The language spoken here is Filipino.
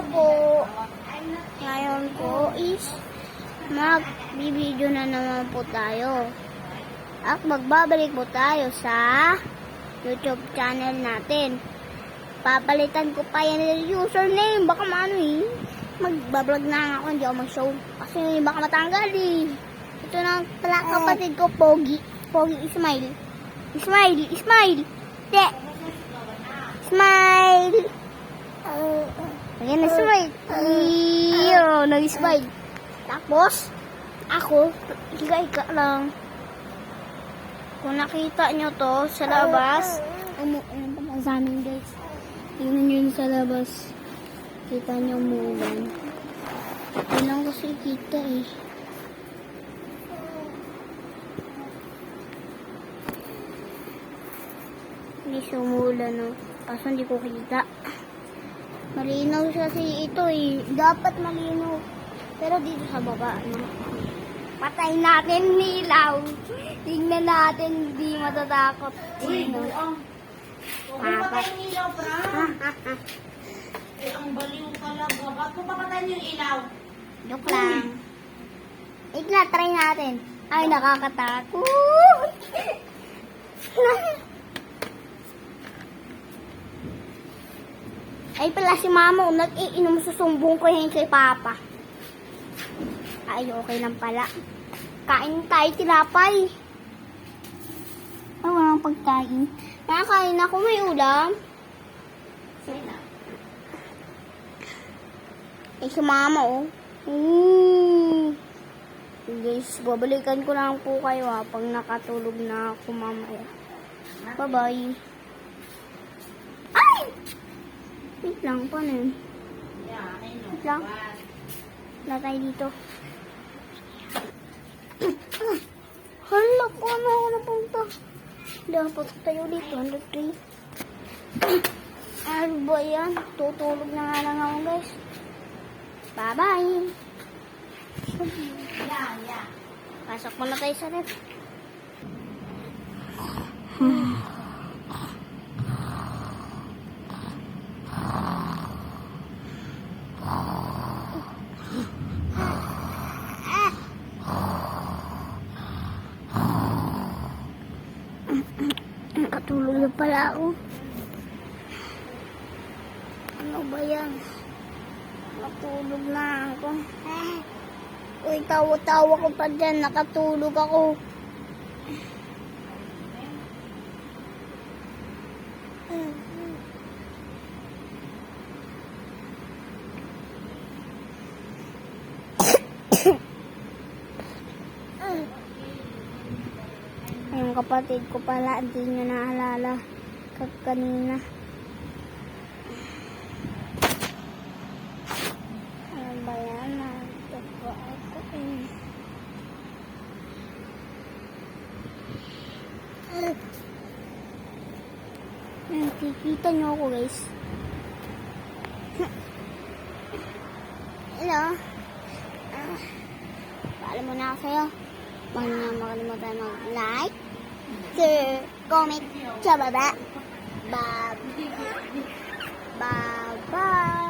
po. Ngayon po is mag-video na naman po tayo. At magbabalik po tayo sa YouTube channel natin. Papalitan ko pa yan yung username. Baka maano eh. Magbablog na ako, hindi ako mag-show. Kasi baka matanggal eh. Ito na pala kapatid ko, Pogi. Pogi Ismail. Ismail, Ismail. Te. Smile. Ayan na smile. Iyo, nag-smile. Tapos, ako, higa-higa lang. Kung nakita nyo to sa labas, ano pa sa amin guys. Tingnan nyo yun sa labas. Kita nyo umulan. Yun lang kasi kita eh. Hindi siya umulan no. Kaso hindi ko kita. Malinaw kasi ito eh. Dapat malinaw. Pero dito sa baba, no? Patay natin nilaw. Tingnan natin, hindi matatakot. Sino? Patay yung ilaw, pra. Ang baliw talaga. Ba't mo papatay yung ilaw? Joke lang. Ikla, try natin. Ay, nakakatakot. Ay pala si mama, nag-iinom susumbong ko yun kay papa. Ay, okay lang pala. Kain tayo, tinapay. Ay, walang pagkain. Nakakain ako, may ulam. Eh, si mama, oh. Guys, babalikan ko lang po kayo, ha, pag nakatulog na ako mamaya. Bye-bye. Ay! Wait lang, paano yun? Wait lang. Wala tayo dito. Hala, paano ako napunta? Dapat tayo dito, 103. Ano ba yan? Tutulog na nga lang ako, guys. Bye-bye. Pasok muna tayo sa ref. Nakatulog na pala ako. Ano ba yan? Nakatulog na ako. Uy, tawa-tawa ko pa dyan. Nakatulog ako. Yung kapatid ko pala, hindi niya naalala kanina. Ano ba yan? Nagtagwa ako eh. Nakikita niyo ako guys. Hello. Paalam muna ako sa'yo. Huwag niyo makalimutan mag-like, share, comment sa baba. Bye-bye.